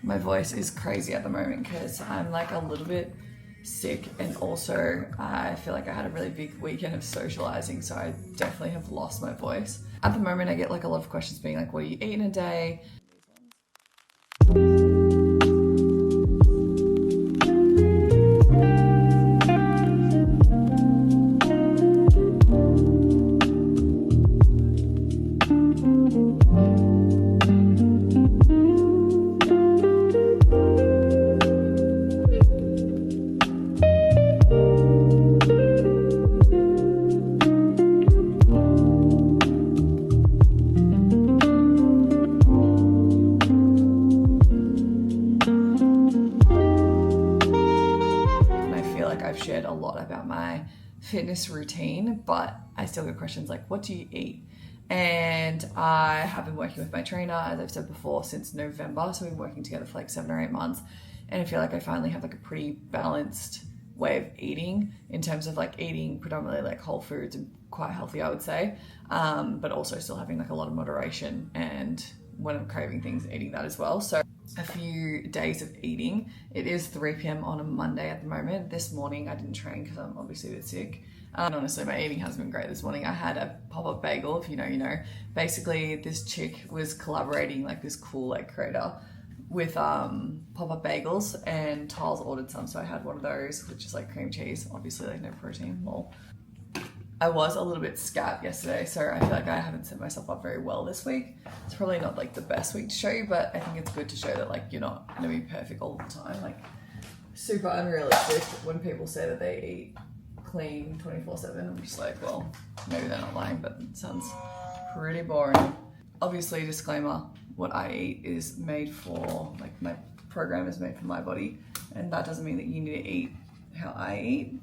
My voice is crazy at the moment because I'm like a little bit sick, and also I feel like I had a really big weekend of socializing, so I definitely have lost my voice. At the moment I get like a lot of questions being like, what do you eat in a day? I've shared a lot about my fitness routine, but I still get questions like, what do you eat? And I have been working with my trainer, as I've said before, since November. So we've been working together for like 7 or 8 months. And I feel like I finally have like a pretty balanced way of eating in terms of like eating predominantly like whole foods and quite healthy, I would say. But also still having like a lot of moderation, and when I'm craving things, eating that as well. So a few days of eating. It is 3 p.m. on a Monday at the moment. This morning I didn't train because I'm obviously a bit sick. And honestly, my eating has been great this morning. I had a pop-up bagel, if you know, you know. Basically, this chick was collaborating, like this cool like creator, with pop-up bagels, and Tiles ordered some, so I had one of those, which is like cream cheese, obviously like no protein, lol. I was a little bit scat yesterday, so I feel like I haven't set myself up very well this week. It's probably not like the best week to show you, but I think it's good to show that like you're not gonna be perfect all the time. Like super unrealistic when people say that they eat clean 24/7. I'm just like, well, maybe they're not lying, but it sounds pretty boring. Obviously, disclaimer, what I eat is made for, like my program is made for my body, and that doesn't mean that you need to eat how I eat.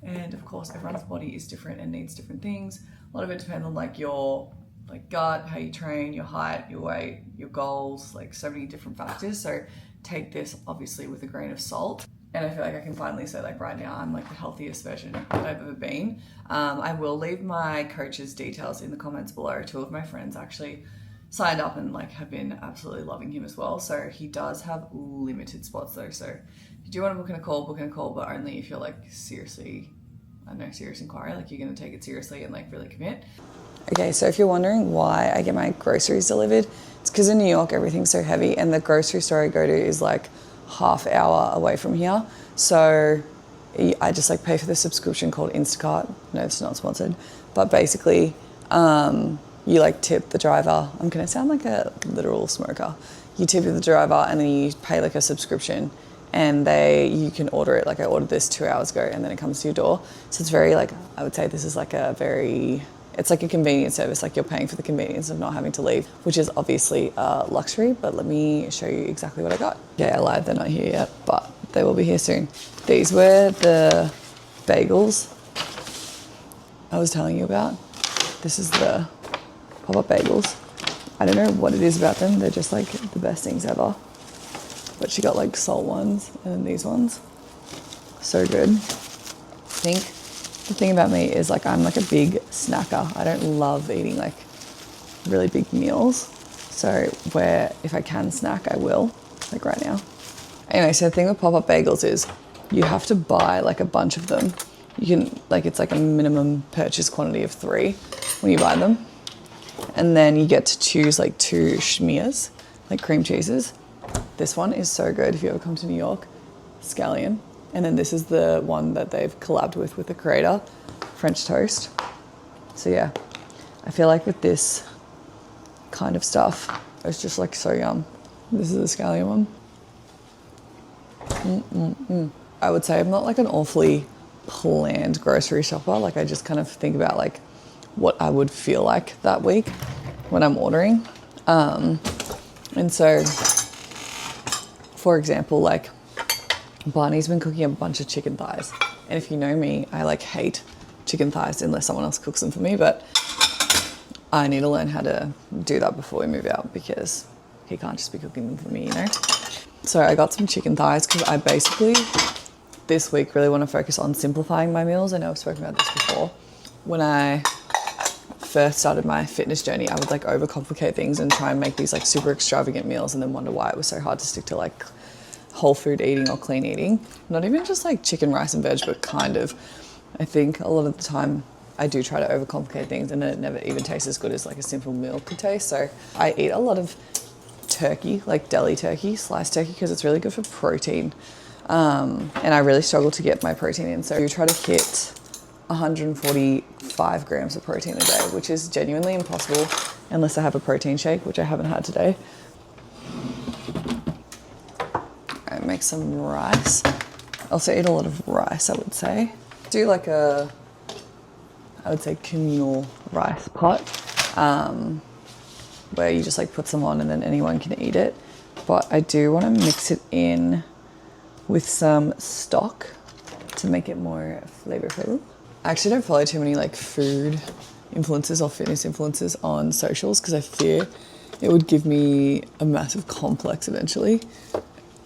And of course, everyone's body is different and needs different things. A lot of it depends on like your like gut, how you train, your height, your weight, your goals, like so many different factors. So take this obviously with a grain of salt. And I feel like I can finally say like right now I'm like the healthiest version that I've ever been. I will leave my coach's details in the comments below. 2 of my friends actually signed up and like have been absolutely loving him as well. So he does have limited spots though. So if you do want to book in a call, but only if you're like seriously, I don't know, serious inquiry, like you're going to take it seriously and like really commit. Okay, so if you're wondering why I get my groceries delivered, it's because in New York everything's so heavy, and the grocery store I go to is like half hour away from here. So I just like pay for the subscription called Instacart. No, it's not sponsored, but basically you like tip the driver. I'm gonna sound like a literal smoker. You tip the driver and then you pay like a subscription, and you can order it. Like I ordered this 2 hours ago and then it comes to your door. So it's very like, I would say this is like it's like a convenience service. Like you're paying for the convenience of not having to leave, which is obviously a luxury, but let me show you exactly what I got. Yeah, I lied, they're not here yet, but they will be here soon. These were the bagels I was telling you about. This is the pop-up bagels. I don't know what it is about them. They're just like the best things ever. But she got like salt ones and then these ones. So good. I think the thing about me is like I'm like a big snacker. I don't love eating like really big meals. So if I can snack, I will, like right now. Anyway, so the thing with pop-up bagels is you have to buy like a bunch of them. You can like, it's like a minimum purchase quantity of 3 when you buy them. And then you get to choose like 2 schmears, like cream cheeses. This one is so good if you ever come to New York, scallion. And then this is the one that they've collabed with the creator, French toast. So yeah, I feel like with this kind of stuff, it's just like so yum. This is the scallion one. I would say I'm not like an awfully planned grocery shopper. Like I just kind of think about like what I would feel like that week when I'm ordering. And so, for example, like Barney's been cooking a bunch of chicken thighs. And if you know me, I like hate chicken thighs unless someone else cooks them for me. But I need to learn how to do that before we move out because he can't just be cooking them for me, you know? So I got some chicken thighs because I basically this week really want to focus on simplifying my meals. I know I've spoken about this before. When I first started my fitness journey, I would like overcomplicate things and try and make these like super extravagant meals and then wonder why it was so hard to stick to like whole food eating or clean eating. Not even just like chicken, rice and veg, but kind of. I think a lot of the time I do try to overcomplicate things and then it never even tastes as good as like a simple meal could taste. So I eat a lot of turkey, like deli turkey, sliced turkey, because it's really good for protein. And I really struggle to get my protein in. So I do try to hit 145 grams of protein a day, which is genuinely impossible unless I have a protein shake, which I haven't had today. I make some rice. Also eat a lot of rice, I would say. Do like I would say communal rice pot, where you just like put some on and then anyone can eat it. But I do want to mix it in with some stock to make it more flavorful. I actually don't follow too many like food influencers or fitness influencers on socials because I fear it would give me a massive complex eventually,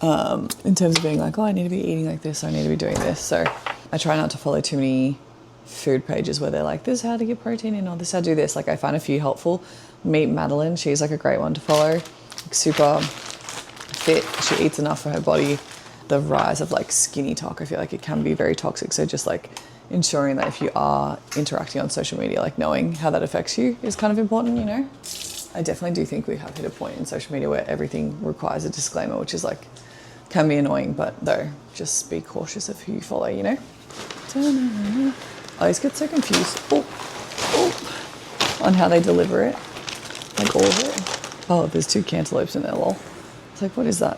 in terms of being like, oh, I need to be eating like this, I need to be doing this. So I try not to follow too many food pages where they're like, this is how to get protein in or this is how to do this. Like I find a few helpful. Meet Madeline, she's like a great one to follow. Like, super fit, she eats enough for her body. The rise of like skinny talk, I feel like it can be very toxic. So just like ensuring that if you are interacting on social media, like knowing how that affects you is kind of important, you know? I definitely do think we have hit a point in social media where everything requires a disclaimer, which is like, can be annoying, but though, just be cautious of who you follow, you know? I always get so confused on how they deliver it, like all of it. Oh, there's 2 cantaloupes in there, lol. It's like, what is that?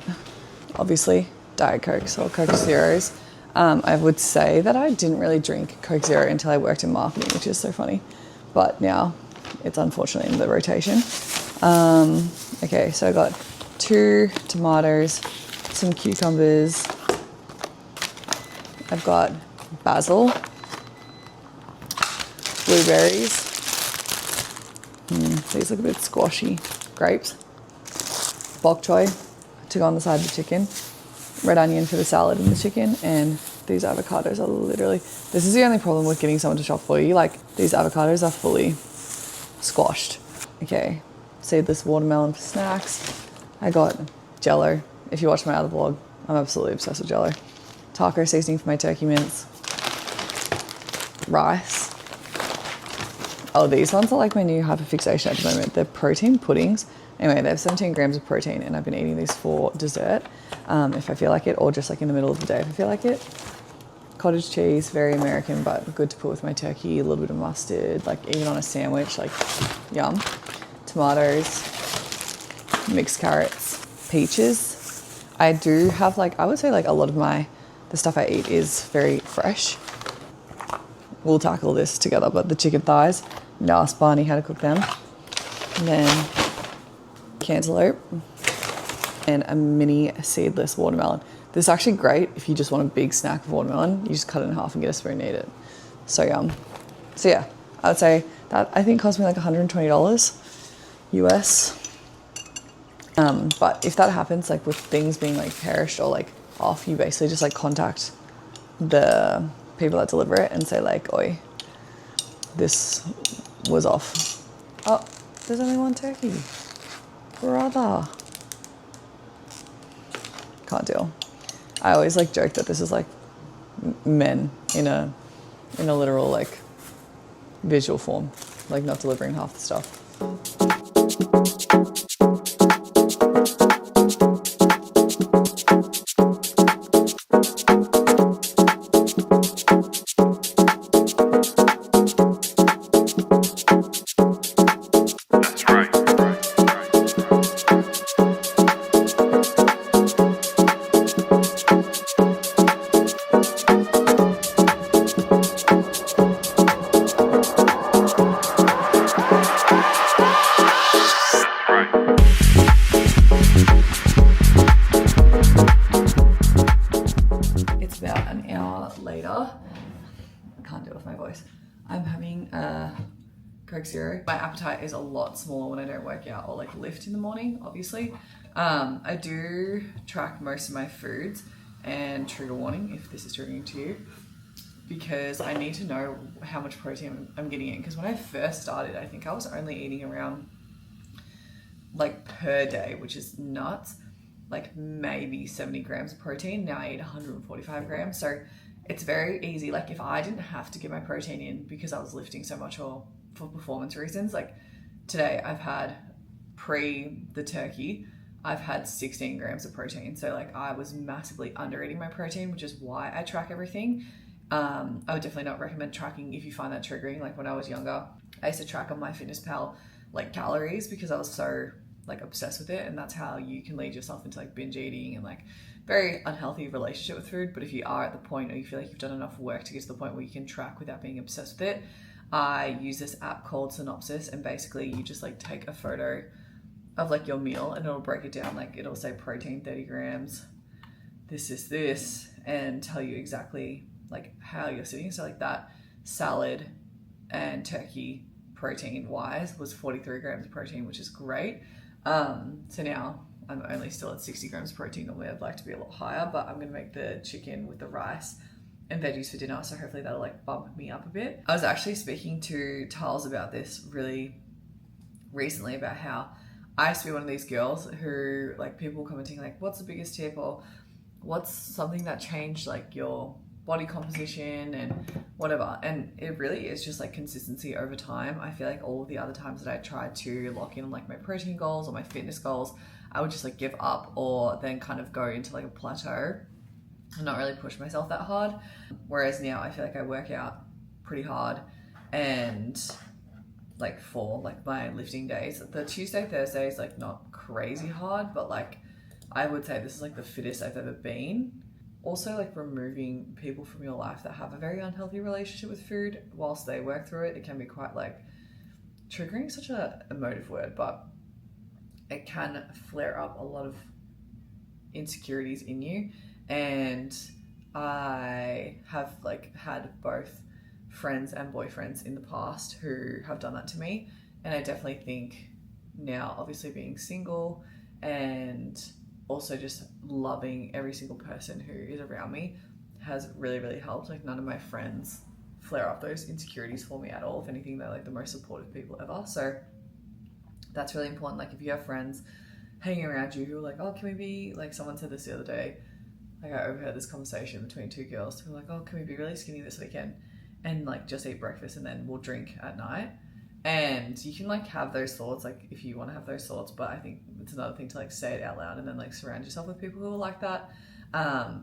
Obviously, Diet Cokes or Coke Zeros. I would say that I didn't really drink Coke Zero until I worked in marketing, which is so funny. But now it's unfortunately in the rotation. Okay, so I got 2 tomatoes, some cucumbers. I've got basil, blueberries. These look a bit squashy. Grapes, bok choy to go on the side of the chicken, red onion for the salad and the chicken, and these avocados are literally, this is the only problem with getting someone to shop for you, like these avocados are fully squashed. Okay, seedless watermelon for snacks. I got Jello. If you watch my other vlog, I'm absolutely obsessed with Jello. Taco seasoning for my turkey mince. Rice. Oh, these ones are like my new hyperfixation at the moment. They're protein puddings. Anyway, they have 17 grams of protein and I've been eating these for dessert, if I feel like it, or just like in the middle of the day if I feel like it. Cottage cheese, very American, but good to put with my turkey. A little bit of mustard, like even on a sandwich, like yum. Tomatoes, mixed carrots, peaches. I do have like, I would say like a lot of the stuff I eat is very fresh. We'll tackle this together, but the chicken thighs, now ask Barney how to cook them. And then cantaloupe and a mini seedless watermelon. This is actually great if you just want a big snack of watermelon. You just cut it in half and get a spoon and eat it. So yum. So yeah, I would say that I think cost me like $120 US. But if that happens, like with things being like perished or like off, you basically just like contact the people that deliver it and say like, oi, this was off. Oh, there's only one turkey. Brother. Can't deal. I always like joke that this is like men in a literal like visual form, like not delivering half the stuff. I'm having a Coke Zero. My appetite is a lot smaller when I don't work out or like lift in the morning, obviously. I do track most of my foods, and trigger warning if this is triggering to you. because I need to know how much protein I'm getting in. Because when I first started, I think I was only eating around, like per day, which is nuts, like maybe 70 grams of protein. Now I eat 145 grams. So it's very easy. Like if I didn't have to get my protein in because I was lifting so much or for performance reasons, like today I've had pre the turkey, I've had 16 grams of protein. So like I was massively under eating my protein, which is why I track everything. I would definitely not recommend tracking if you find that triggering. Like when I was younger, I used to track on MyFitnessPal like calories because I was so like obsessed with it, and that's how you can lead yourself into like binge eating and like very unhealthy relationship with food. But if you are at the point, or you feel like you've done enough work to get to the point where you can track without being obsessed with it, I use this app called Synopsis, and basically you just like take a photo of like your meal and it'll break it down. Like it'll say protein 30 grams, this, and tell you exactly like how you're sitting. So like that salad and turkey protein wise was 43 grams of protein, which is great. So now I'm only still at 60 grams of protein. Normally I'd like to be a lot higher, but I'm going to make the chicken with the rice and veggies for dinner. So hopefully that'll like bump me up a bit. I was actually speaking to Tiles about this really recently, about how I used to be one of these girls who like people commenting like, what's the biggest tip, or what's something that changed like your body composition and whatever. And it really is just like consistency over time. I feel like all of the other times that I tried to lock in on like my protein goals or my fitness goals, I would just like give up or then kind of go into like a plateau and not really push myself that hard. Whereas now I feel like I work out pretty hard, and like for like my lifting days, the Tuesday, Thursday is like not crazy hard, but like I would say this is like the fittest I've ever been. Also like removing people from your life that have a very unhealthy relationship with food whilst they work through it, it can be quite like triggering, such a emotive word, but it can flare up a lot of insecurities in you. And I have like had both friends and boyfriends in the past who have done that to me, and I definitely think now, obviously being single and also just loving every single person who is around me, has really, really helped. Like none of my friends flare up those insecurities for me at all. If anything, they're like the most supportive people ever. So that's really important. Like if you have friends hanging around you who are like, oh, can we be, like someone said this the other day, like I overheard this conversation between two girls who were like, oh, can we be really skinny this weekend and like just eat breakfast and then we'll drink at night? And you can like have those thoughts, like if you want to have those thoughts, but I think it's another thing to like say it out loud and then like surround yourself with people who are like that.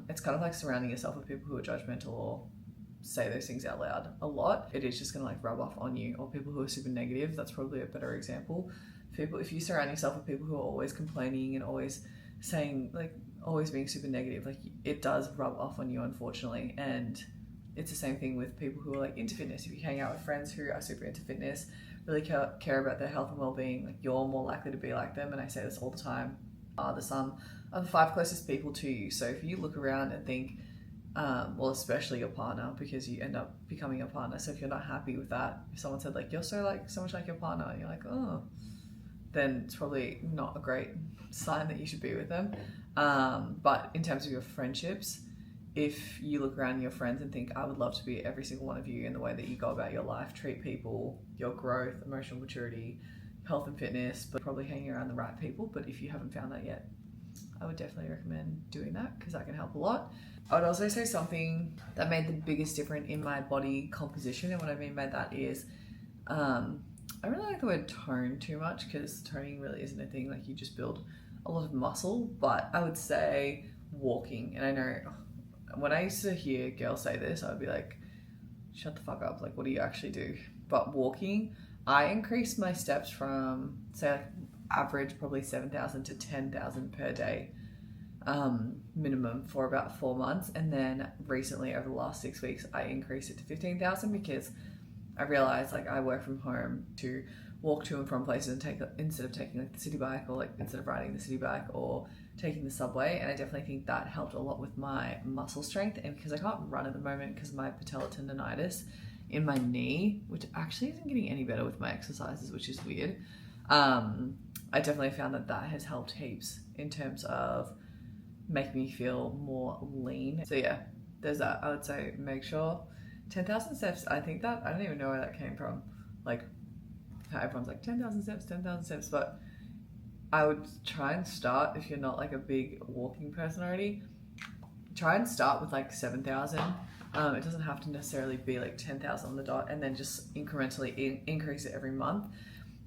It's kind of like surrounding yourself with people who are judgmental or say those things out loud a lot. It is just going to like rub off on you. Or people who are super negative, that's probably a better example. People, if you surround yourself with people who are always complaining and always saying, like always being super negative, like it does rub off on you, unfortunately. And it's the same thing with people who are like into fitness. If you hang out with friends who are super into fitness, really care about their health and well-being, like you're more likely to be like them. And I say this all the time, are the sum of the 5 closest people to you. So if you look around and think, well, especially your partner, because you end up becoming your partner. So if you're not happy with that, if someone said like, you're so much like your partner, and you're like, oh, then it's probably not a great sign that you should be with them. But in terms of your friendships, if you look around your friends and think, I would love to be every single one of you in the way that you go about your life, treat people, your growth, emotional maturity, health and fitness, but probably hanging around the right people. But if you haven't found that yet, I would definitely recommend doing that because that can help a lot. I would also say something that made the biggest difference in my body composition. And what I mean by that is, I don't really like the word tone too much because toning really isn't a thing. Like you just build a lot of muscle, but I would say walking. And I know when I used to hear girls say this, I would be like, shut the fuck up. Like, what do you actually do? But walking, I increased my steps from, say, like average probably 7,000 to 10,000 per day, minimum for about 4 months. And then recently, over the last 6 weeks, I increased it to 15,000 because I realized like I work from home to walk to and from places and instead of taking like the city bike, or like instead of riding the city bike or taking the subway. And I definitely think that helped a lot with my muscle strength. And because I can't run at the moment because of my patellar tendonitis in my knee, which actually isn't getting any better with my exercises, which is weird. I definitely found that has helped heaps in terms of making me feel more lean. So yeah, there's that. I would say make sure 10,000 steps, I think that, I don't even know where that came from. Like, how everyone's like 10,000 steps, 10,000 steps, but I would try and start, if you're not like a big walking person already, try and start with like 7,000. It doesn't have to necessarily be like 10,000 on the dot, and then just incrementally increase it every month.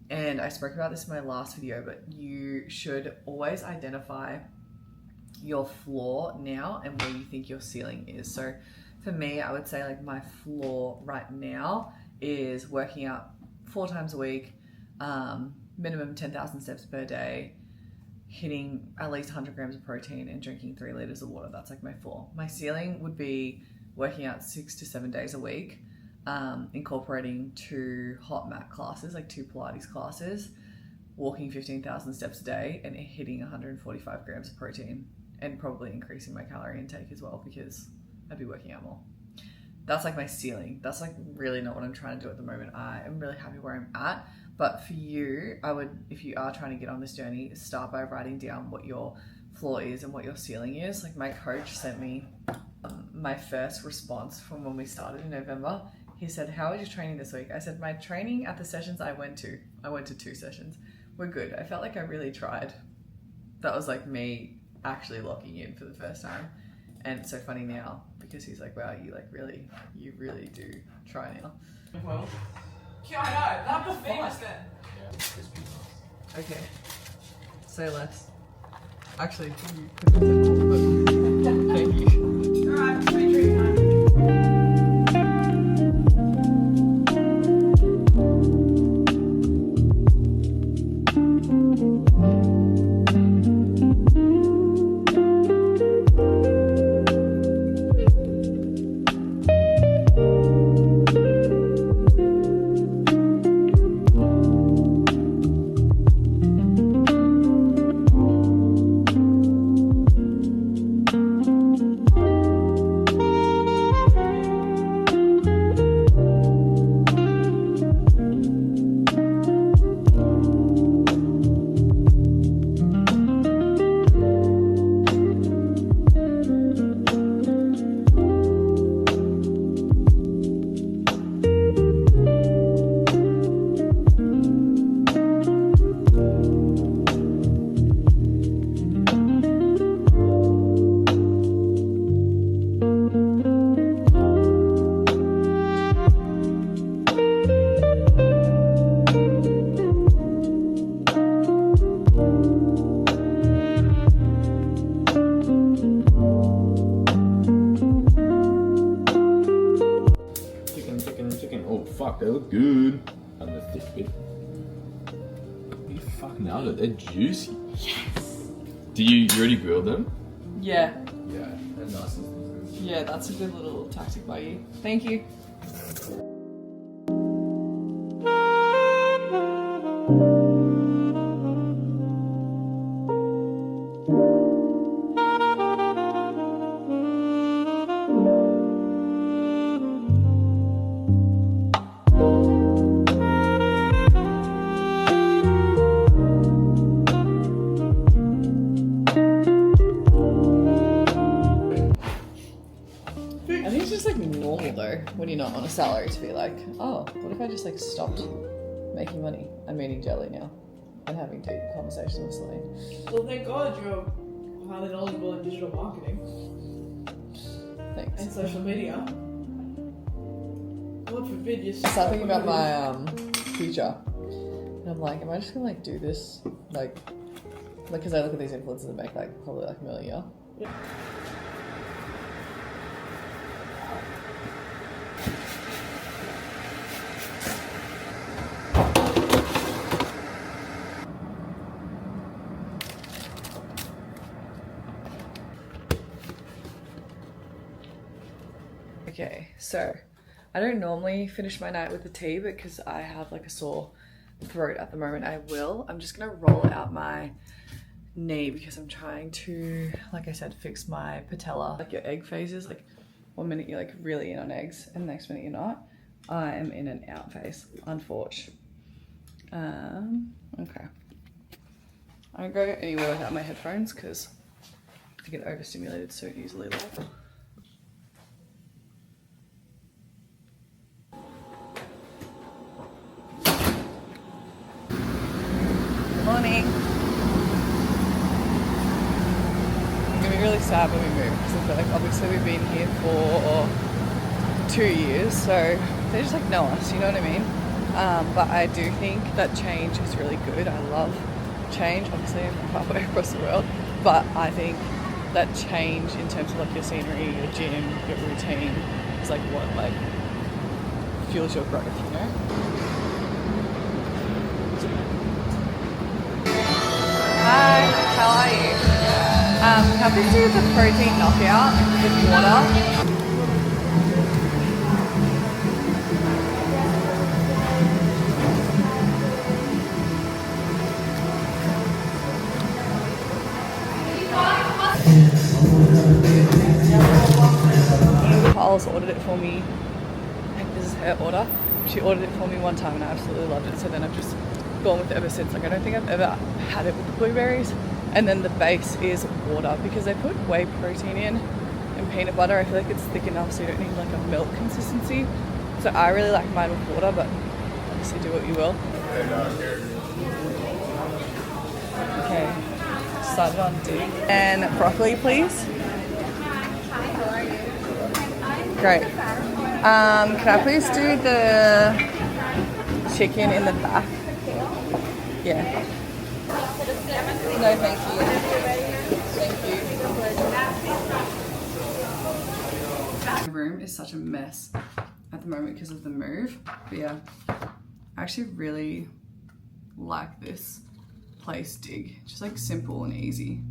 And I spoke about this in my last video, but you should always identify your floor now and where you think your ceiling is. So for me, I would say like my floor right now is working out 4 times a week, minimum 10,000 steps per day, hitting at least 100 grams of protein and drinking 3 liters of water. That's like my floor. My ceiling would be working out 6 to 7 days a week, incorporating 2 hot mat classes, like 2 Pilates classes, walking 15,000 steps a day and hitting 145 grams of protein, and probably increasing my calorie intake as well because I'd be working out more. That's like my ceiling. That's like really not what I'm trying to do at the moment. I am really happy where I'm at. But for you, I would, if you are trying to get on this journey, start by writing down what your floor is and what your ceiling is. Like my coach sent me my first response from when we started in November. He said, how was your training this week? I said, my training at the sessions I went to 2 sessions, were good. I felt like I really tried. That was like me actually locking in for the first time. And it's so funny now because he's like, wow, you really do try now. Well, yeah, I know. That was famous then. Yeah. Okay. Say less. Actually, you could have said more, but thank you. Alright, sweet dream time. Oh fuck, they look good. And the thick bit. You fucking nailed it. They're juicy. Yes. Do you already grilled them? Yeah. Yeah, they're nice. Yeah, that's a good little tactic by you. Thank you. I think it's just like normal though, when you're not on a salary, to be like, oh, what if I just like stopped making money? I'm eating jelly now and having deep conversations with Celine. Well, thank God you're highly knowledgeable in digital marketing Thanks. and social media. God forbid you Start thinking about my future, and I'm like, am I just gonna like do this like because I look at these influencers that make like probably like $1 million a year. Yeah. Okay, so I don't normally finish my night with a tea because I have like a sore throat at the moment. I'm just gonna roll out my knee because I'm trying to, like I said, fix my patella. Like your egg phases, like 1 minute you're like really in on eggs and the next minute you're not. I am in an out phase, unfortunately. Okay. I don't go anywhere without my headphones because I get overstimulated so easily. Like. really sad when we moved because I feel like obviously we've been here for 2 years, so they just like know us, you know what I mean? But I do think that change is really good. I love change. Obviously I'm halfway across the world, but I think that change in terms of like your scenery, your gym, your routine is like what like fuels your growth, you know? Hi, how are you? Can we do the protein knockout with water? Carlos ordered it for me. I think this is her order. She ordered it for me one time and I absolutely loved it. So then I've just gone with it ever since. Like I don't think I've ever had it with the blueberries. And then the base is water because they put whey protein in and peanut butter. I feel like it's thick enough so you don't need like a milk consistency. So I really like mine with water, but obviously do what you will. Okay, started on D. And broccoli, please. Great. Can I please do the chicken in the back? Yeah. No, thank you. Thank you. My room is such a mess at the moment because of the move. But yeah, I actually really like this place dig. Just like simple and easy.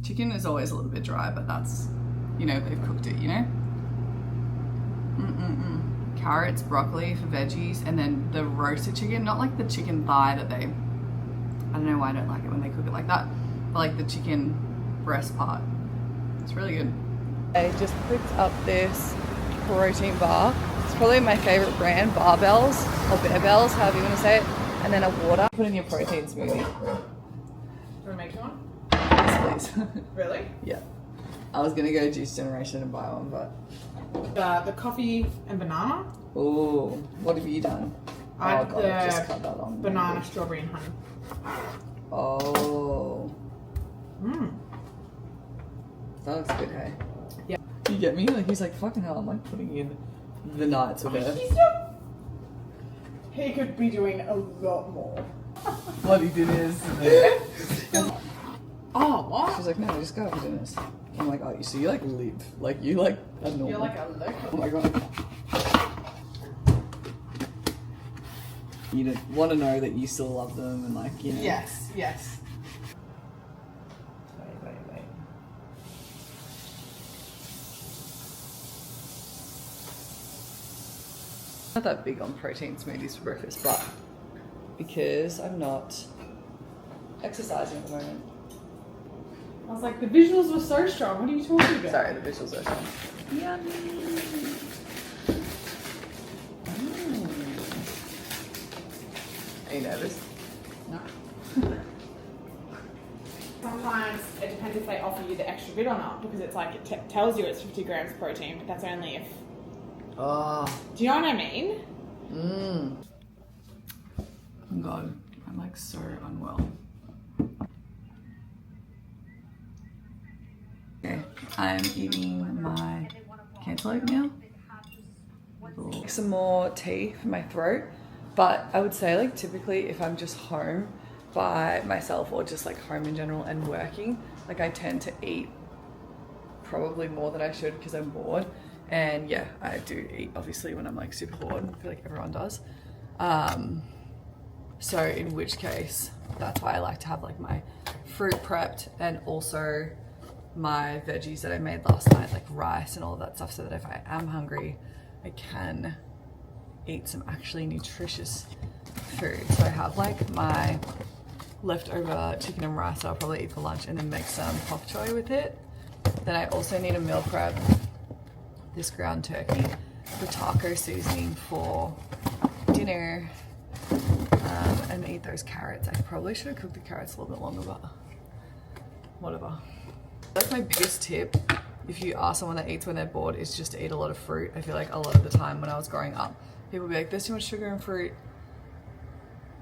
Chicken is always a little bit dry, but that's, you know, they've cooked it, you know? Carrots, broccoli for veggies, and then the roasted chicken, not like the chicken thigh that they, I don't know why I don't like it when they cook it like that, but like the chicken breast part. It's really good. I just picked up this protein bar. It's probably my favorite brand, Barbells or Bearbells, however you want to say it, and then a water. Put in your protein smoothie. You want to make you one? Yes, please. Really? Yeah. I was gonna go Juice Generation and buy one, but The coffee and banana. oh, what have you done? I Oh had god, I've just cut that on. banana, strawberry, and honey. Oh, that looks good, hey? Yeah. You get me? Like he's like, fucking hell, I'm like putting in the nights with her. He could be doing a lot more. What he did is, Oh, what? she's like, no, just go for dinners. I'm like, oh, so you like live, like you like a normal. You're like a local. Oh my god. You want to know that you still love them and like, you know. Yes, yes. Wait. Not that big on protein smoothies for breakfast, but because I'm not exercising at the moment. I was like, the visuals were so strong. What are you talking about? Sorry, the visuals are strong. Yummy. Are you nervous? No. Sometimes it depends if they offer you the extra bit or not, because it's like it tells you it's 50 grams of protein, but that's only if. Oh. Do you know what I mean? Oh god, I'm like so unwell. Okay, I'm eating my cantaloupe now. Some more tea for my throat, but I would say like typically if I'm just home by myself or just like home in general and working, like I tend to eat probably more than I should because I'm bored. And yeah, I do eat obviously when I'm like super bored. I feel like everyone does. So in which case, that's why I like to have like my fruit prepped and also my veggies that I made last night, like rice and all of that stuff, so that if I am hungry, I can eat some actually nutritious food. So I have like my leftover chicken and rice that I'll probably eat for lunch and then make some pok choy with it. Then I also need to meal prep this ground turkey, the taco seasoning for dinner, and eat those carrots. I probably should have cooked the carrots a little bit longer, but whatever. That's my biggest tip if you are someone that eats when they're bored, is just to eat a lot of fruit. I feel like a lot of the time when I was growing up, people would be like, there's too much sugar in fruit.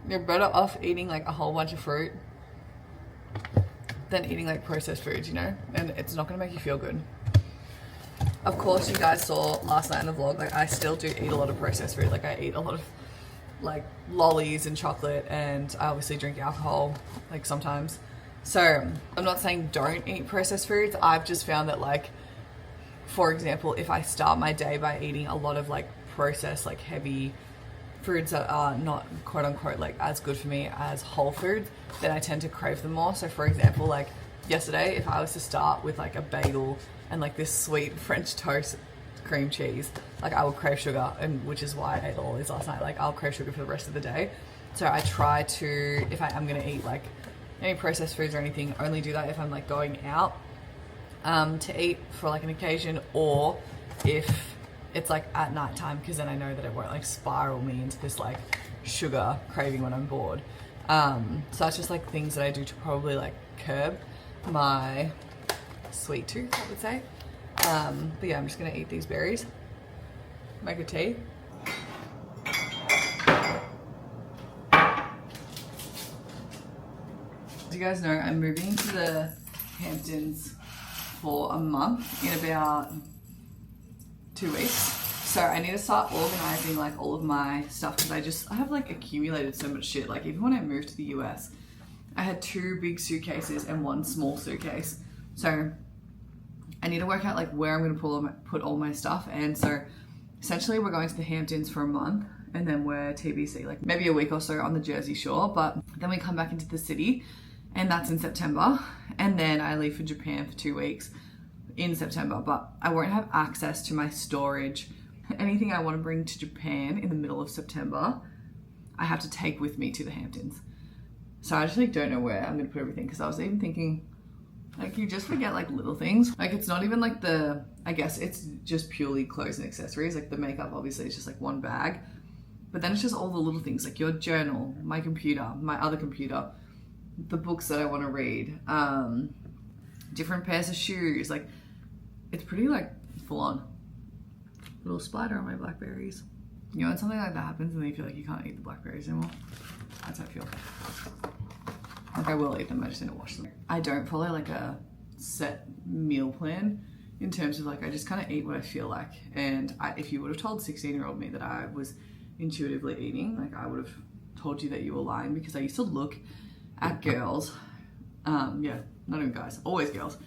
You're better off eating like a whole bunch of fruit than eating like processed foods, you know? And it's not gonna make you feel good. Of course, you guys saw last night in the vlog, like I still do eat a lot of processed food. Like I eat a lot of like lollies and chocolate, and I obviously drink alcohol like sometimes. So I'm not saying don't eat processed foods. I've just found that, like, for example, if I start my day by eating a lot of like processed, like heavy foods that are not quote unquote like as good for me as whole foods, then I tend to crave them more. So for example, like yesterday, if I was to start with like a bagel and like this sweet French toast cream cheese, like I will crave sugar, and which is why I ate all these last night. Like I'll crave sugar for the rest of the day. So I try to, if I am gonna eat like any processed foods or anything, only do that if I'm like going out to eat for like an occasion, or if it's like at night time, because then I know that it won't like spiral me into this like sugar craving when I'm bored. So that's just like things that I do to probably like curb my sweet tooth, I would say. But yeah, I'm just gonna eat these berries, make a tea. As you guys know, I'm moving to the Hamptons for a month in about 2 weeks. So I need to start organizing like all of my stuff, because I have like accumulated so much shit. Like even when I moved to the US, I had 2 big suitcases and 1 small suitcase. So I need to work out like where I'm going to put all my stuff. And so essentially we're going to the Hamptons for a month, and then we're TBC, like maybe a week or so on the Jersey Shore. But then we come back into the city, and that's in September. And then I leave for Japan for 2 weeks in September, but I won't have access to my storage. Anything I want to bring to Japan in the middle of September, I have to take with me to the Hamptons. So I just like don't know where I'm going to put everything, because I was even thinking, like, you just forget like little things. Like it's not even like I guess it's just purely clothes and accessories. Like the makeup obviously is just like one bag, but then it's just all the little things, like your journal, my computer, my other computer, the books that I want to read, different pairs of shoes. Like it's pretty like full on. Little spider on my blackberries. You know when something like that happens and then you feel like you can't eat the blackberries anymore? That's how I feel. Like I will eat them, I just need to wash them. I don't follow like a set meal plan in terms of like, I just kind of eat what I feel like. And if you would have told 16-year-old me that I was intuitively eating, like I would have told you that you were lying, because I used to look at girls, yeah, not even guys, always girls,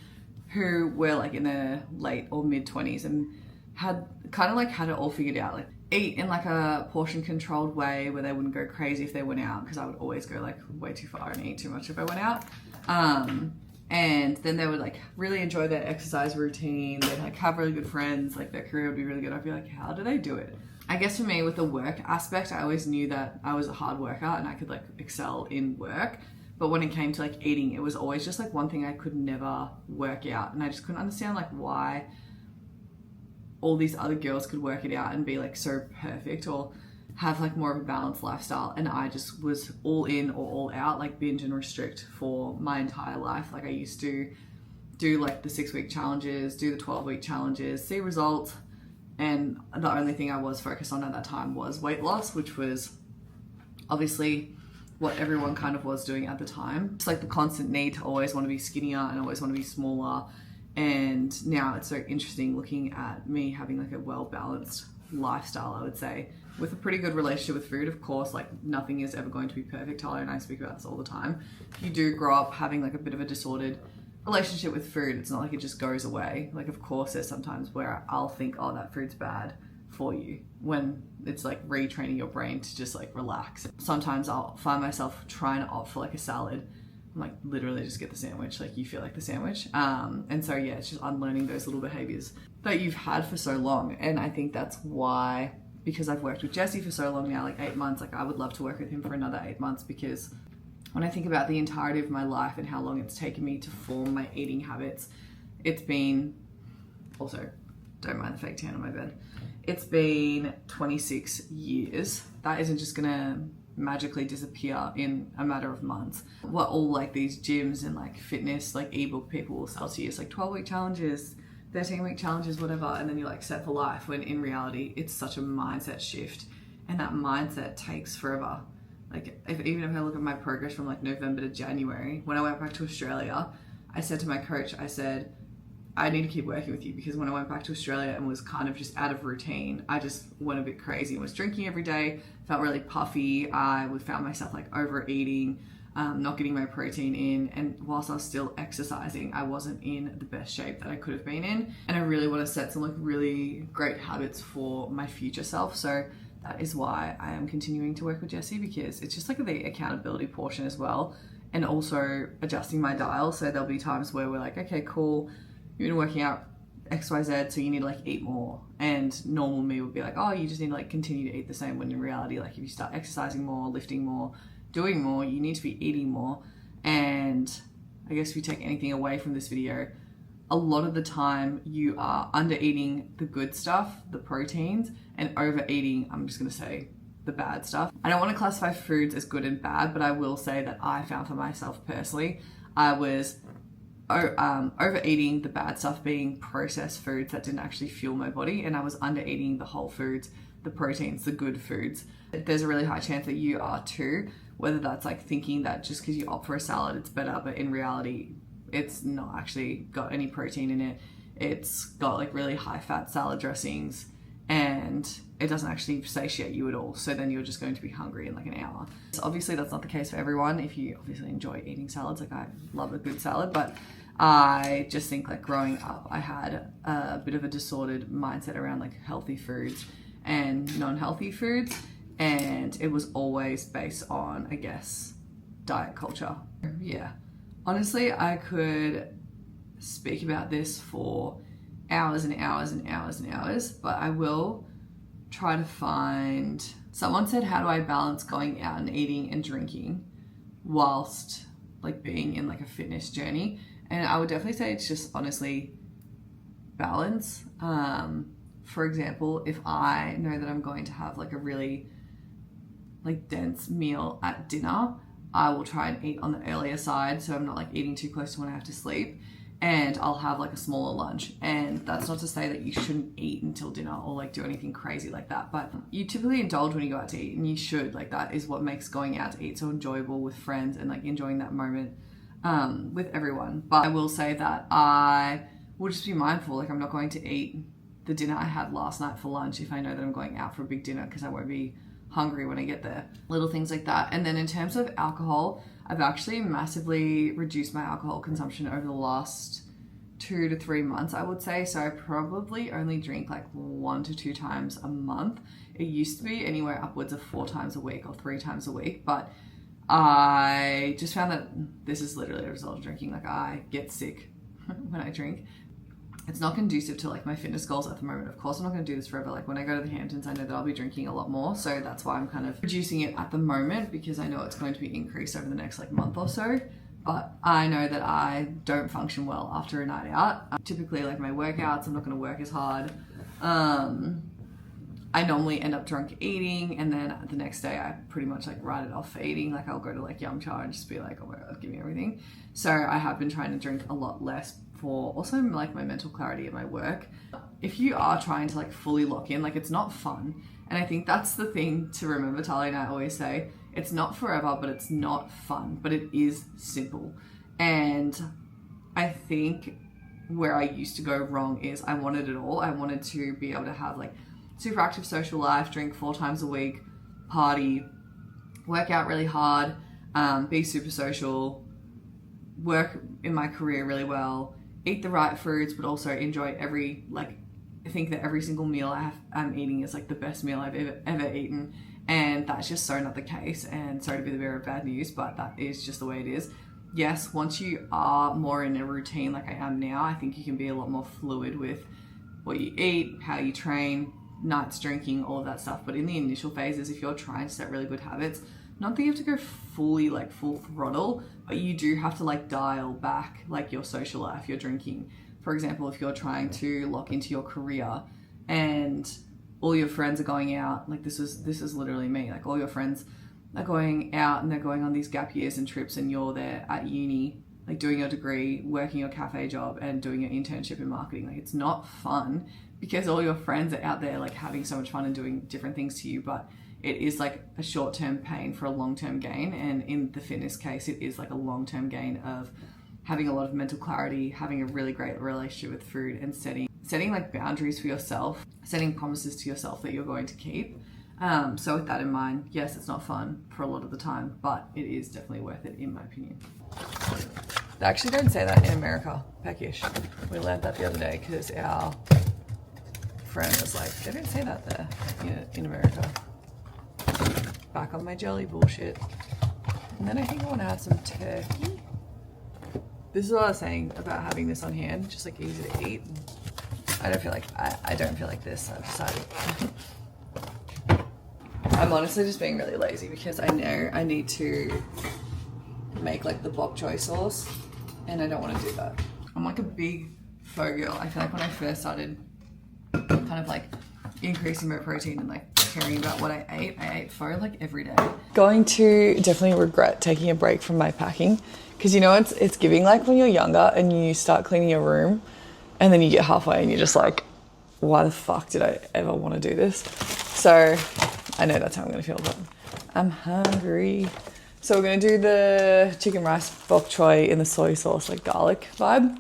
who were like in their late or mid 20s and had it all figured out. Like eat in like a portion controlled way where they wouldn't go crazy if they went out, because I would always go like way too far and eat too much if I went out. And then they would like really enjoy their exercise routine. They'd like have really good friends, like their career would be really good. I'd be like, how do they do it? I guess for me with the work aspect, I always knew that I was a hard worker and I could like excel in work. But when it came to like eating, it was always just like one thing I could never work out. And I just couldn't understand like why all these other girls could work it out and be like so perfect or have like more of a balanced lifestyle, and I just was all in or all out, like binge and restrict for my entire life. Like I used to do like the 6-week challenges, do the 12-week challenges, see results, and the only thing I was focused on at that time was weight loss, which was obviously what everyone kind of was doing at the time. It's like the constant need to always want to be skinnier and always want to be smaller. And now it's so interesting looking at me having like a well-balanced lifestyle, I would say, with a pretty good relationship with food. Of course, like nothing is ever going to be perfect. Tyler and I speak about this all the time. If you do grow up having like a bit of a disordered relationship with food, it's not like it just goes away. Like of course there's sometimes where I'll think, oh, that food's bad for you, when it's like retraining your brain to just like relax. Sometimes I'll find myself trying to opt for like a salad. I'm like, literally just get the sandwich, like you feel like the sandwich. And so yeah, it's just unlearning those little behaviors that you've had for so long. And I think that's why, because I've worked with Jesse for so long now, like 8 months, like I would love to work with him for another 8 months, because when I think about the entirety of my life and how long it's taken me to form my eating habits, it's been, also, don't mind the fake tan on my bed, it's been 26 years. That isn't just gonna magically disappear in a matter of months. What all like these gyms and like fitness, like ebook people will sell to you, it's like 12-week challenges, 13-week challenges, whatever, and then you're like set for life, when in reality it's such a mindset shift, and that mindset takes forever. Like even if I look at my progress from like November to January, when I went back to Australia, I said to my coach, I said, I need to keep working with you, because when I went back to Australia and was kind of just out of routine, I just went a bit crazy and was drinking every day, felt really puffy. I would found myself like overeating, not getting my protein in. And whilst I was still exercising, I wasn't in the best shape that I could have been in. And I really want to set some like really great habits for my future self. So that is why I am continuing to work with Jessie, because it's just like the accountability portion as well. And also adjusting my dial. So there'll be times where we're like, okay, cool, you've been working out XYZ, so you need to like eat more. And normal me would be like, oh, you just need to like continue to eat the same, when in reality, like if you start exercising more, lifting more, doing more, you need to be eating more. And I guess if you take anything away from this video, a lot of the time you are under eating the good stuff, the proteins, and overeating, I'm just gonna say, the bad stuff. I don't want to classify foods as good and bad, but I will say that I found for myself personally, I was overeating the bad stuff, being processed foods that didn't actually fuel my body, and I was under eating the whole foods, the proteins, the good foods. There's a really high chance that you are too, whether that's like thinking that just because you opt for a salad it's better, but in reality it's not actually got any protein in it. It's got like really high fat salad dressings, and it doesn't actually satiate you at all. So then you're just going to be hungry in like an hour. So obviously that's not the case for everyone. If you obviously enjoy eating salads, like I love a good salad, but I just think like growing up, I had a bit of a disordered mindset around like healthy foods and non-healthy foods. And it was always based on, I guess, diet culture. Yeah. Honestly, I could speak about this for hours and hours and hours and hours, but I will try to find... Someone said, how do I balance going out and eating and drinking whilst like being in like a fitness journey? And I would definitely say it's just honestly balance. For example, if I know that I'm going to have like a really like dense meal at dinner, I will try and eat on the earlier side, so I'm not like eating too close to when I have to sleep. And I'll have like a smaller lunch. And that's not to say that you shouldn't eat until dinner or like do anything crazy like that, but you typically indulge when you go out to eat, and you should. Like that is what makes going out to eat so enjoyable with friends, and like enjoying that moment with everyone. But I will say that I will just be mindful, like I'm not going to eat the dinner I had last night for lunch if I know that I'm going out for a big dinner, because I won't be hungry when I get there. Little things like that. And then in terms of alcohol, I've actually massively reduced my alcohol consumption over the last 2 to 3 months, I would say. So I probably only drink like 1 to 2 times a month. It used to be anywhere upwards of 4 times a week or 3 times a week, but I just found that this is literally a result of drinking. Like I get sick when I drink. It's not conducive to like my fitness goals at the moment. Of course, I'm not going to do this forever. Like when I go to the Hamptons, I know that I'll be drinking a lot more. So that's why I'm kind of reducing it at the moment, because I know it's going to be increased over the next like month or so. But I know that I don't function well after a night out. Typically like my workouts, I'm not going to work as hard. I normally end up drunk eating, and then the next day I pretty much like write it off for eating. Like I'll go to like Yum Cha and just be like, oh my God, give me everything. So I have been trying to drink a lot less for also like my mental clarity at my work. If you are trying to like fully lock in, like it's not fun. And I think that's the thing to remember. Tali and I always say, it's not forever, but it's not fun, but it is simple. And I think where I used to go wrong is I wanted it all. I wanted to be able to have like super active social life, drink 4 times a week, party, work out really hard, be super social, work in my career really well, eat the right foods, but also enjoy I think that every single meal I'm eating is like the best meal I've ever eaten. And that's just so not the case. And sorry to be the bearer of bad news, but that is just the way it is. Yes, once you are more in a routine like I am now, I think you can be a lot more fluid with what you eat, how you train, nights drinking, all of that stuff. But in the initial phases, if you're trying to set really good habits, not that you have to go fully like full throttle, but you do have to like dial back like your social life, your drinking. For example, if you're trying to lock into your career and all your friends are going out, like this is literally me, like all your friends are going out and they're going on these gap years and trips, and you're there at uni, like doing your degree, working your cafe job and doing your internship in marketing. Like it's not fun, because all your friends are out there like having so much fun and doing different things to you, but it is like a short-term pain for a long-term gain. And in the fitness case, it is like a long-term gain of having a lot of mental clarity, having a really great relationship with food, and setting like boundaries for yourself, setting promises to yourself that you're going to keep. So with that in mind, yes, it's not fun for a lot of the time, but it is definitely worth it in my opinion. They actually don't say that in America, peckish. We learned that the other day because our friend was like, they don't say that there in America. Back on my jelly bullshit. And then I think I want to have some turkey. This is what I was saying about having this on hand, just like easy to eat. I don't feel like this, I've decided. I'm honestly just being really lazy because I know I need to make like the bok choy sauce and I don't want to do that. I'm like a big pho girl. I feel like when I first started kind of like increasing my protein and like caring about what I ate pho like every day. Going to definitely regret taking a break from my packing because you know it's giving like when you're younger and you start cleaning your room and then you get halfway and you're just like, why the fuck did I ever want to do this? So I know that's how I'm gonna feel, but I'm hungry. So we're gonna do the chicken rice bok choy in the soy sauce, like garlic vibe,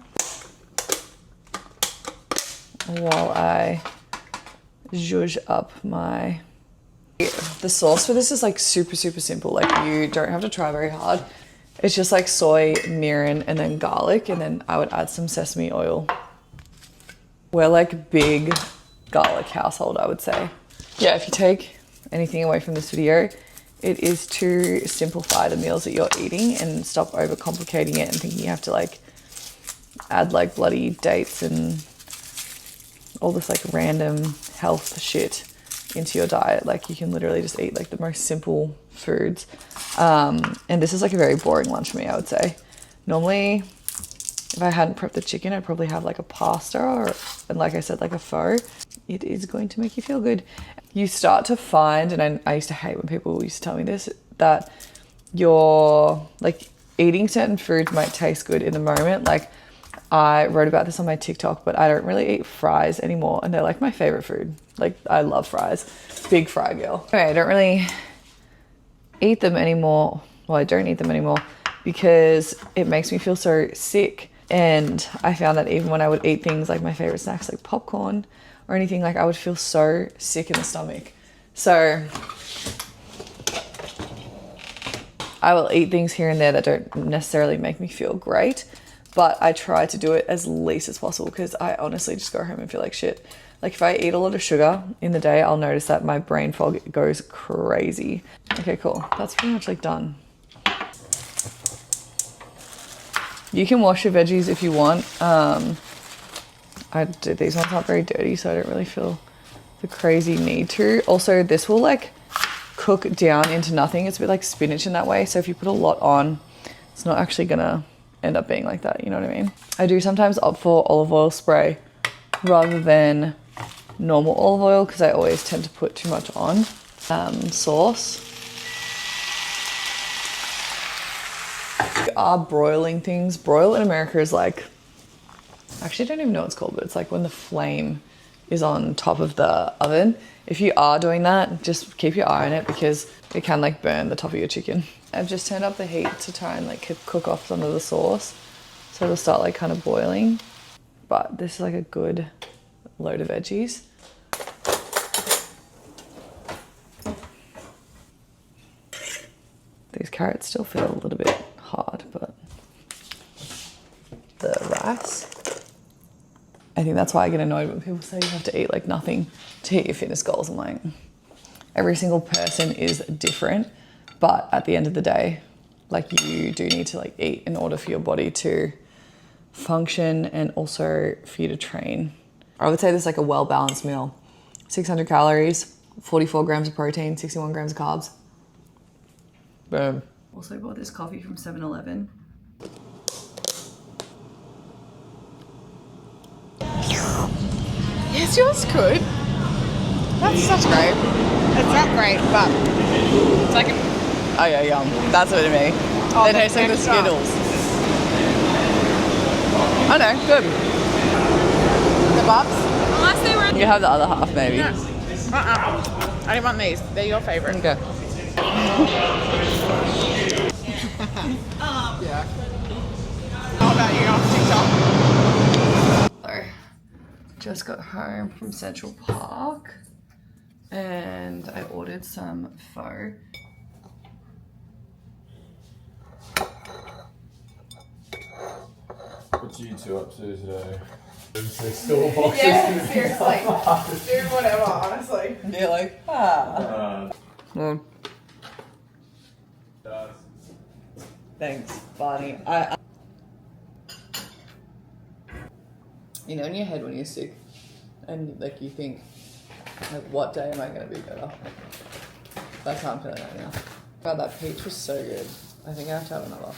while I zhuzh up my... The sauce for this is like super simple. Like you don't have to try very hard. It's just like soy, mirin, and then garlic, and then I would add some sesame oil. We're like big garlic household, I would say. Yeah, if you take anything away from this video, it is to simplify the meals that you're eating and stop overcomplicating it and thinking you have to like add like bloody dates and all this like random health shit into your diet. Like you can literally just eat like the most simple foods. And this is like a very boring lunch for me, I would say. Normally, if I hadn't prepped the chicken, I'd probably have like a pasta and like I said, like a pho. It is going to make you feel good. You start to find, and I used to hate when people used to tell me this, that you're like eating certain foods might taste good in the moment. Like I wrote about this on my TikTok, but I don't really eat fries anymore. And they're like my favorite food. Like I love fries, big fry girl. Okay, I don't really eat them anymore. Well, I don't eat them anymore because it makes me feel so sick. And I found that even when I would eat things like my favorite snacks, like popcorn or anything, like I would feel so sick in the stomach. So I will eat things here and there that don't necessarily make me feel great, but I try to do it as least as possible because I honestly just go home and feel like shit. Like if I eat a lot of sugar in the day, I'll notice that my brain fog goes crazy. Okay, cool. That's pretty much like done. You can wash your veggies if you want. These ones aren't very dirty, so I don't really feel the crazy need to. Also, this will like cook down into nothing. It's a bit like spinach in that way. So if you put a lot on, it's not actually gonna end up being like that. You know what I mean? I do sometimes opt for olive oil spray rather than normal olive oil because I always tend to put too much on. Sauce. Are broiling things. Broil in America is like, actually I don't even know what it's called, but it's like when the flame is on top of the oven. If you are doing that, just keep your eye on it because it can like burn the top of your chicken. I've just turned up the heat to try and like cook off some of the sauce so it'll start like kind of boiling. But this is like a good load of veggies. These carrots still feel a little bit hard, but the rice. I think that's why I get annoyed when people say you have to eat like nothing to hit your fitness goals. I'm like, every single person is different, but at the end of the day, like you do need to like eat in order for your body to function and also for you to train. I would say this is like a well-balanced meal. 600 calories, 44 grams of protein, 61 grams of carbs. Boom. Also bought this coffee from 7-Eleven. Yes, yours good. That's such great. It's not great, but it's like a... Oh yeah, yum. That's what it means. Oh, they taste like the Skittles. I know, good. The bubs? Unless they were... You have the other half maybe. No. I didn't want these. They're your favourite. Okay. Yeah. about you on TikTok. So, just got home from Central Park and I ordered some pho. What's you two up to today? Store boxes. Yeah, seriously. Do whatever, honestly. You're like, ah. Well, thanks, Barney. You know in your head when you're sick and like you think, like, what day am I going to be better? That's how I'm feeling right now. God, that peach was so good. I think I have to have another.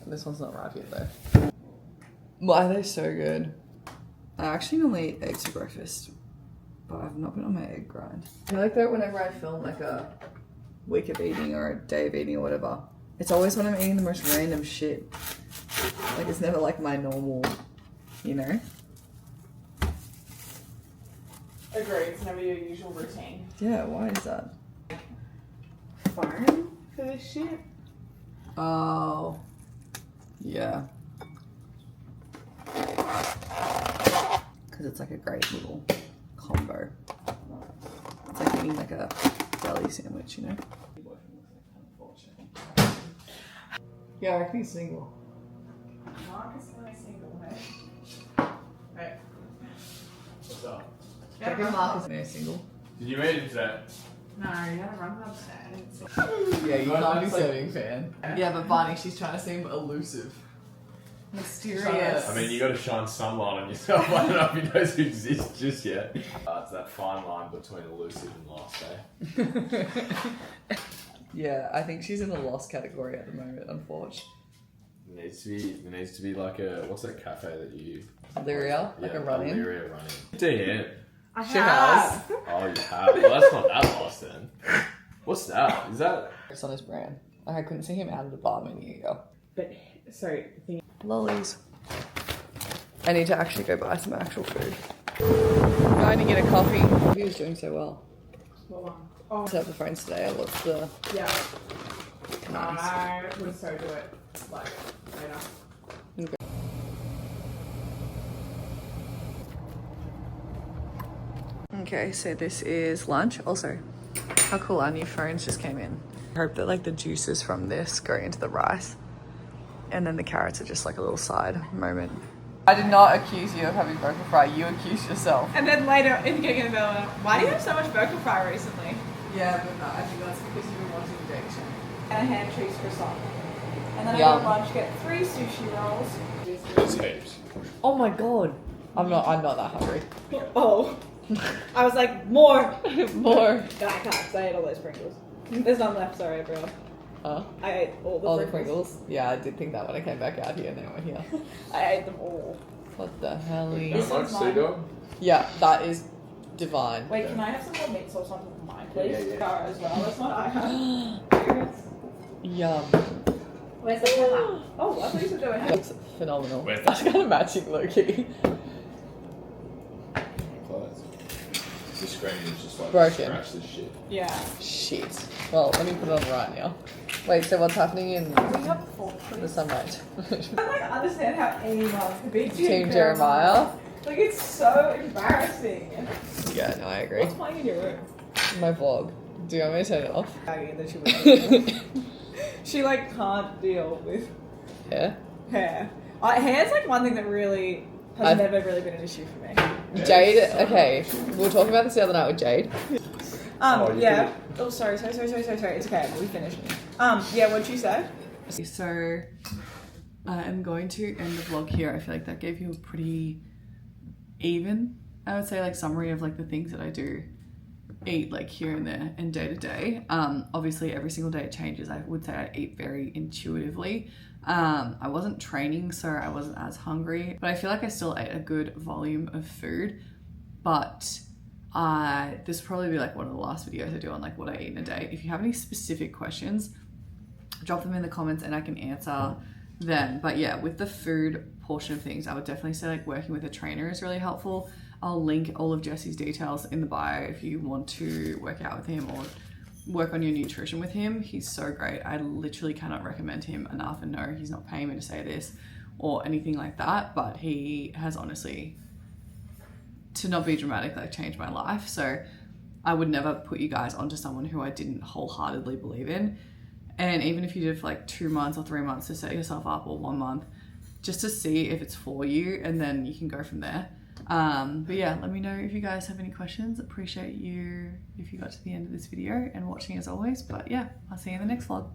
This one's not ripe yet though. Why are they so good? I actually normally eat eggs for breakfast, but I've not been on my egg grind. I feel like that whenever I film like a week of eating or a day of eating or whatever, it's always when I'm eating the most random shit. Like it's never like my normal, you know? Agree, it's never your usual routine. Yeah, why is that? Phone for this shit? Oh, yeah. Because it's like a great little combo. It's like eating like a deli sandwich, you know? Yeah, I reckon he's single. Mark is really single, hey? Hey. What's up? I reckon Mark is single. Did you meet him today? No, you gotta run upstairs. Yeah, you No, can't be that's like- serving fan. Yeah, but Barney, she's trying to seem elusive. Mysterious. I mean, you got to shine some light on yourself. I don't know if he knows you exist just yet. It's that fine line between elusive and lost, eh? Yeah, I think she's in the lost category at the moment, unfortunately. There needs to be like a, what's that cafe that you... Lyria, like a run-in. Lyria run-in. DM. I She has. Oh, you have? Well, that's not that lost then. What's that? Is that... It's on his brand. Like, I couldn't see him out of the bar menu ago. But, sorry, the thing. Lollies. I need to actually go buy some actual food. I'm going to get a coffee. He was doing so well. What one? Oh, Set up the phones today. I looked the yeah. nice. I would so do it, like, later. Okay, so this is lunch. Also, how cool, our new phones just came in. I hope that like the juices from this go into the rice. And then the carrots are just like a little side moment. I did not accuse you of having vocal fry. You accused yourself. And then later, in getting in the middle, why do you have so much vocal fry recently? Yeah, but no, I think that's because you've been watching Jake Show. And a ham cheese croissant. And then I Yum. go to lunch, get 3 sushi rolls. It's heaps. Oh my god. I'm not that hungry. Oh. I was like, more! More. No, I can't, because I ate all those Pringles. There's none left, sorry everyone. Huh? I ate all the All Pringles. the Pringles? Yeah, I did think that when I came back out here and then we're here. I ate them all. What the hell? This That one's much, mine. Sea-Dog? Yeah, that is divine. Wait, can I have some more meat sauce on top of mine, please? Yeah. Cara as well, that's what I have. Yum. Where's the camera? Oh, I thought you were doing it. Looks phenomenal. Wait. That's kind of matching low-key. Close. The screen is just like Broken. scratch this shit. Yeah. Shit. Well, let me put it on right now. Wait, so what's happening in We have 4, the please. sunlight? I don't like understand how anyone could be Team Jeremiah? Like, it's so embarrassing. Yeah, no, I agree. What's playing in your room? My vlog. Do you want me to turn it off? Aggie that she was She, like, can't deal with Yeah. hair. Hair's, like, one thing that really has I've- never really been an issue for me. Jade, okay, we were talking about this the other night with Jade. Oh, you Yeah. Oh, sorry. It's okay. We finished. Yeah, what'd you say? So, I am going to end the vlog here. I feel like that gave you a pretty even, I would say, like, summary of like the things that I do eat like here and there and day to day. Obviously every single day it changes. I would say I eat very intuitively. I wasn't training, so I wasn't as hungry, but I feel like I still ate a good volume of food. But this will probably be like one of the last videos I do on like what I eat in a day. If you have any specific questions, drop them in the comments and I can answer them. But yeah, with the food portion of things, I would definitely say like working with a trainer is really helpful. I'll link all of Jesse's details in the bio if you want to work out with him or work on your nutrition with him. He's so great. I literally cannot recommend him enough, and no, he's not paying me to say this or anything like that, but he has honestly, to not be dramatic, like changed my life. So I would never put you guys onto someone who I didn't wholeheartedly believe in. And even if you did for like 2 months or 3 months to set yourself up, or 1 month, just to see if it's for you, and then you can go from there. But yeah, let me know if you guys have any questions. Appreciate you if you got to the end of this video and watching as always. But yeah, I'll see you in the next vlog.